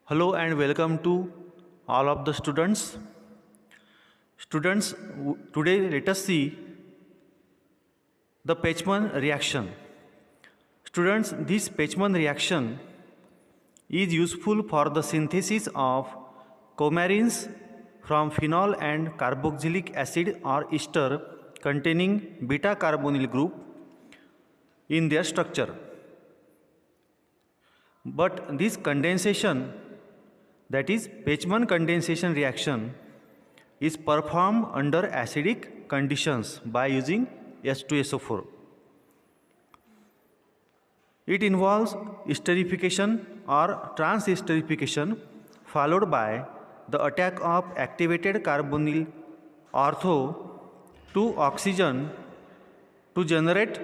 Hello and welcome to all of the students. Students, today let us see the Pechman reaction. Students, this Pechman reaction is useful for the synthesis of coumarins from phenol and carboxylic acid or ester containing beta carbonyl group in their structure. But this condensation, that is Pechman condensation reaction, is performed under acidic conditions by using H2SO4. It involves esterification or trans-esterification followed by the attack of activated carbonyl ortho to oxygen to generate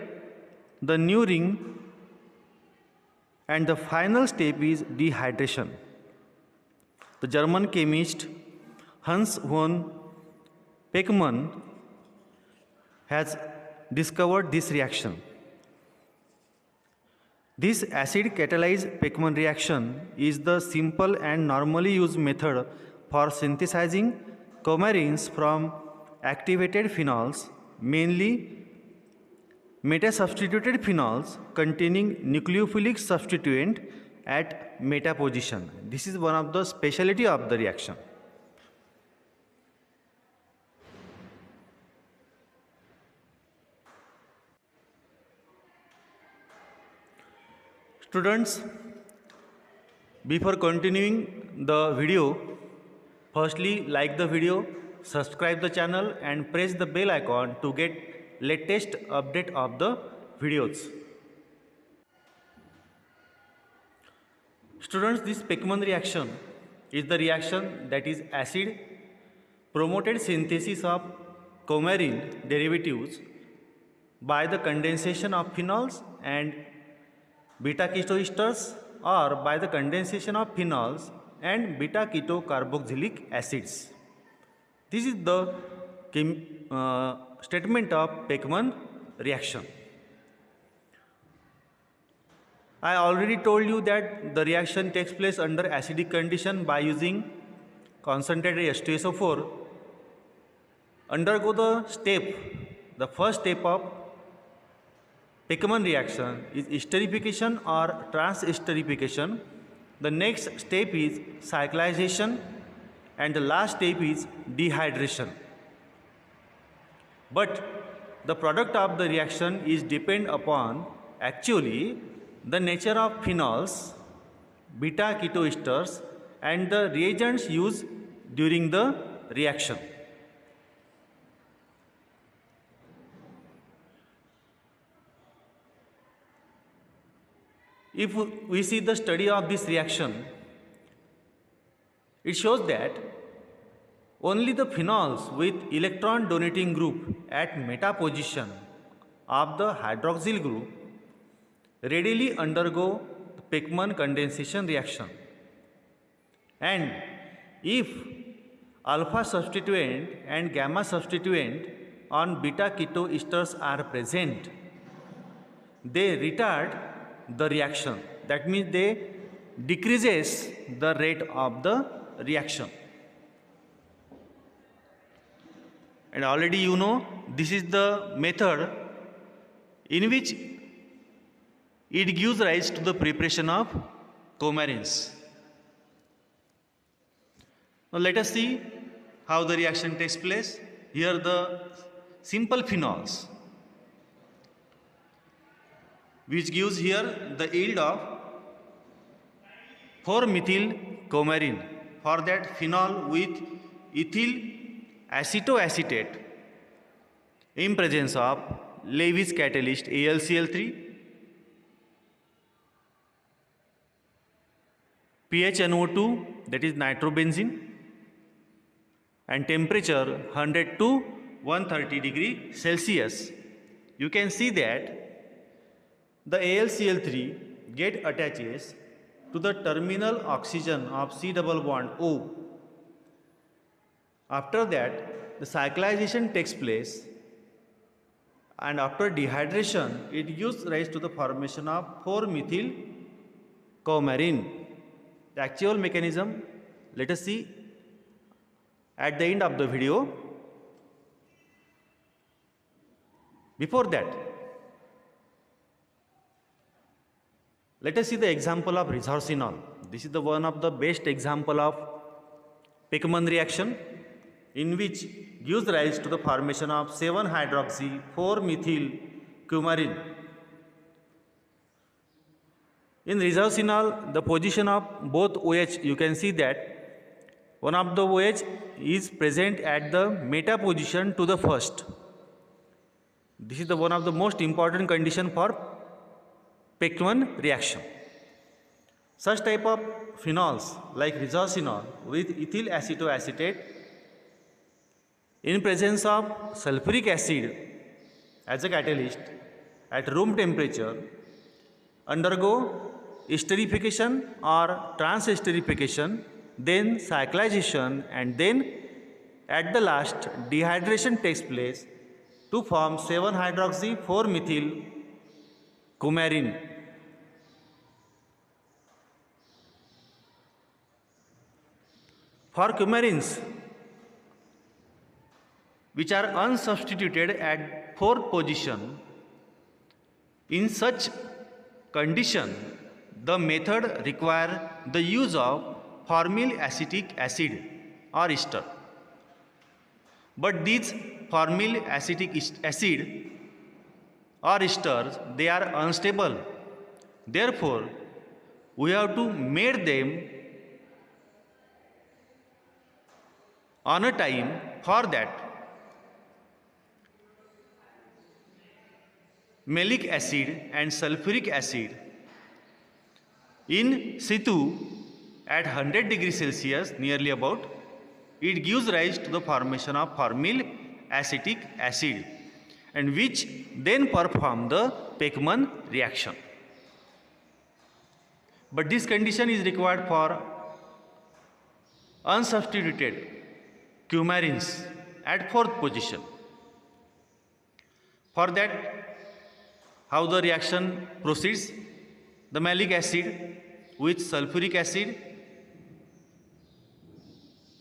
the new ring, and the final step is dehydration. The German chemist Hans von Pechmann has discovered this reaction. This acid catalyzed Pechmann reaction is the simple and normally used method for synthesizing coumarins from activated phenols, mainly meta-substituted phenols containing nucleophilic substituent at meta position. This is one of the specialty of the reaction. Students, before continuing the video, firstly like the video, subscribe the channel and press the bell icon to get latest update of the videos. Students, this Pechmann reaction is the reaction that is acid promoted synthesis of coumarin derivatives by the condensation of phenols and beta ketoesters or by the condensation of phenols and beta keto carboxylic acids. This is the statement of Pechmann reaction. I already told you that the reaction takes place under acidic condition by using concentrated H2SO4. Undergo the step, the first step of Pechmann reaction is esterification or trans-esterification. The next step is cyclization and the last step is dehydration. But the product of the reaction is depend upon actually the nature of phenols, beta ketoesters and the reagents used during the reaction. If we see the study of this reaction, it shows that only the phenols with electron donating group at meta position of the hydroxyl group readily undergo the Pechmann condensation reaction. And if alpha substituent and gamma substituent on beta keto esters are present, they retard the reaction. That means they decreases the rate of the reaction. And already you know this is the method in which it gives rise to the preparation of coumarins. Now let us see how the reaction takes place. Here the simple phenols, which gives here the yield of 4-methyl coumarin. For that, phenol with ethyl acetoacetate in presence of Lewis catalyst AlCl3, pH NO2, that is nitrobenzene, and temperature 100 to 130 degree Celsius. You can see that the AlCl3 get attaches to the terminal oxygen of C double bond O. After that, the cyclization takes place, and after dehydration, it gives rise to the formation of 4-methyl coumarin. The actual mechanism, let us see at the end of the video. Before that, let us see the example of resorcinol. This is the one of the best example of Pechmann reaction, in which gives rise to the formation of 7-hydroxy-4-methyl-coumarin. In resorcinol, the position of both OH, you can see that one of the OH is present at the meta position to the first. This is the one of the most important condition for Pechmann reaction. Such type of phenols like resorcinol with ethyl acetoacetate in presence of sulfuric acid as a catalyst at room temperature undergo esterification or transesterification, then cyclization, and then at the last dehydration takes place to form 7-hydroxy-4-methyl-coumarin. For coumarins which are unsubstituted at fourth position, in such condition, the method requires the use of formyl acetic acid or ester. But these formyl acetic acid or esters, they are unstable. Therefore, we have to mate them on a time. For that, malic acid and sulfuric acid in situ at 100 degrees Celsius, nearly about, it gives rise to the formation of formyl acetic acid, and which then perform the Pechmann reaction. But this condition is required for unsubstituted coumarins at fourth position. For that, how the reaction proceeds? The malic acid with sulfuric acid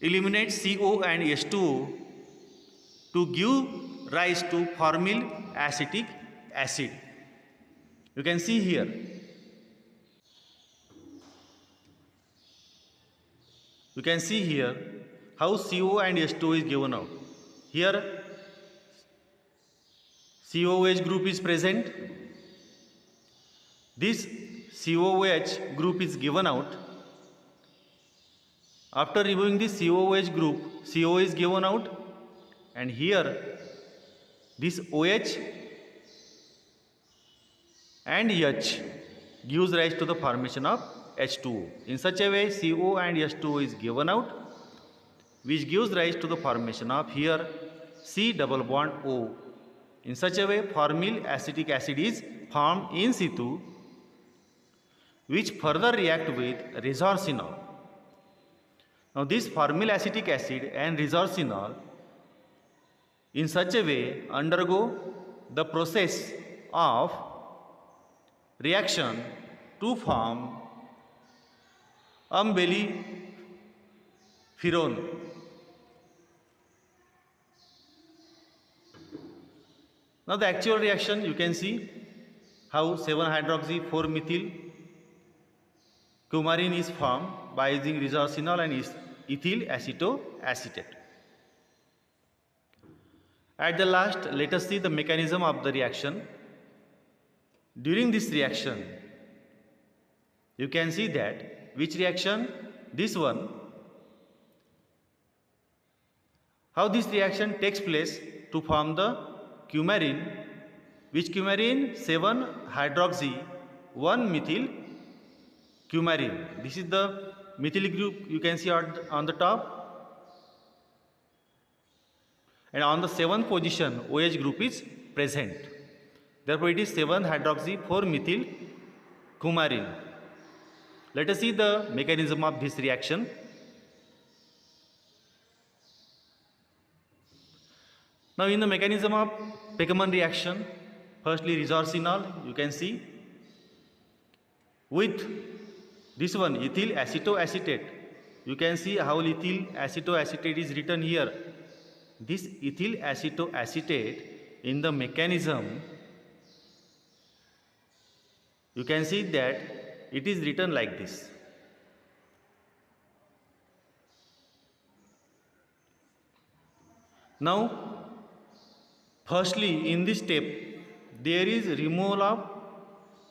eliminates CO and H2O to give rise to formyl acetic acid. You can see here. You can see here how CO and H2O is given out. Here COOH group is present. This COOH group is given out. After removing this COOH group, CO is given out, and here this OH and H gives rise to the formation of H2O. In such a way, CO and H2O is given out, which gives rise to the formation of here C double bond O. In such a way, formyl acetic acid is formed in situ, which further react with resorcinol. Now, this formyl acetic acid and resorcinol in such a way undergo the process of reaction to form umbelliferone. Now, the actual reaction, you can see how 7-hydroxy-4-methyl-coumarin is formed by using resorcinol and ethyl acetoacetate. At the last, let us see the mechanism of the reaction. During this reaction, you can see that which reaction? This one. How this reaction takes place to form the coumarin. Which coumarin? 7-hydroxy-1-methyl-coumarin. This is the methyl group you can see on the top. And on the 7th position, OH group is present. Therefore, it is 7-hydroxy-4-methyl-coumarin. Let us see the mechanism of this reaction. Now, in the mechanism of Pechmann reaction, firstly resorcinol, you can see with This one, ethyl acetoacetate. You can see how ethyl acetoacetate is written here. This ethyl acetoacetate in the mechanism, you can see that it is written like this. Now, firstly, in this step, there is removal of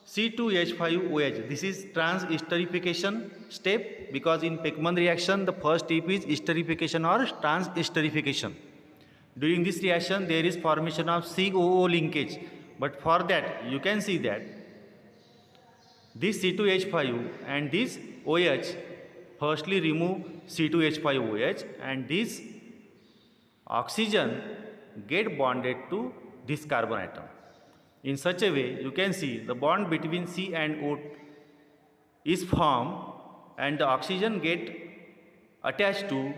C2H5OH. This is trans-esterification step, because in Pechmann reaction, the first step is esterification or trans-esterification. During this reaction, there is formation of COO linkage. But for that, you can see that this C2H5 and this OH firstly remove C2H5OH, and this oxygen get bonded to this carbon atom. In such a way, you can see the bond between C and O is formed, and the oxygen get attached to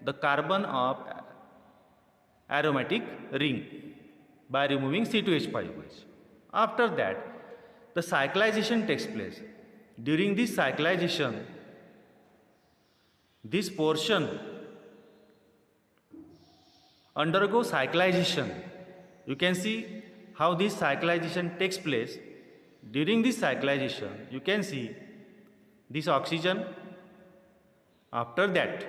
the carbon of aromatic ring by removing C2H5OH. After that, the cyclization takes place. During this cyclization, this portion undergo cyclization. You can see how this cyclization takes place. During this cyclization, you can see this oxygen. After that,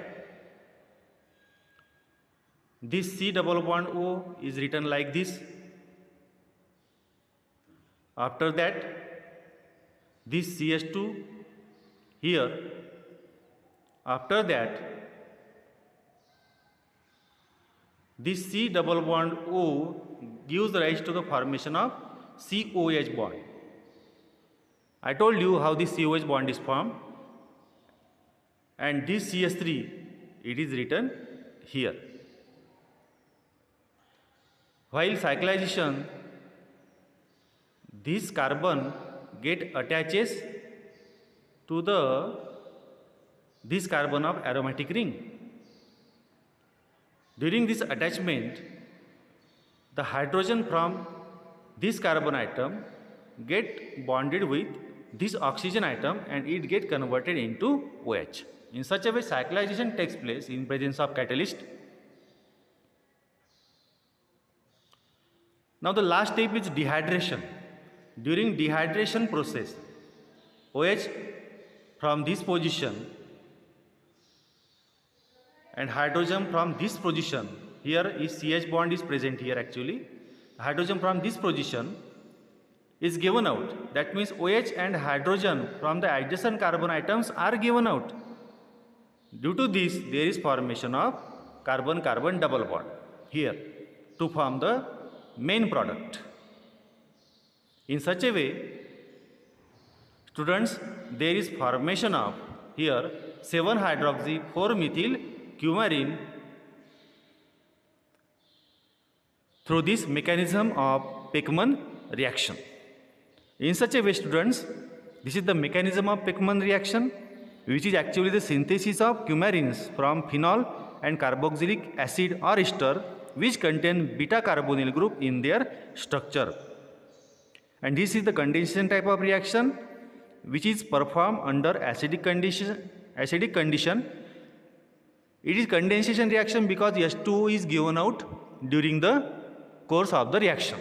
this C double bond O is written like this. After that, this CH2 here. After that, this C double bond O gives rise to the formation of COH bond. I told you how this COH bond is formed, and this CH3, it is written here. While cyclization, this carbon get attaches to this carbon of aromatic ring. During this attachment, the hydrogen from this carbon atom get bonded with this oxygen atom, and it get converted into OH. In such a way, cyclization takes place in presence of catalyst. Now the last step is dehydration. During dehydration process, OH from this position and hydrogen from this position, here is CH bond is present here actually. Hydrogen from this position is given out. That means OH and hydrogen from the adjacent carbon atoms are given out. Due to this, there is formation of carbon-carbon double bond here to form the main product. In such a way, students, there is formation of here 7-hydroxy-4-methyl coumarin through this mechanism of Pechmann reaction. In such a way, students, this is the mechanism of Pechmann reaction, which is actually the synthesis of coumarins from phenol and carboxylic acid or ester, which contain beta carbonyl group in their structure. And this is the condensation type of reaction, which is performed under acidic condition. It is condensation reaction because H2O is given out during the course of the reaction.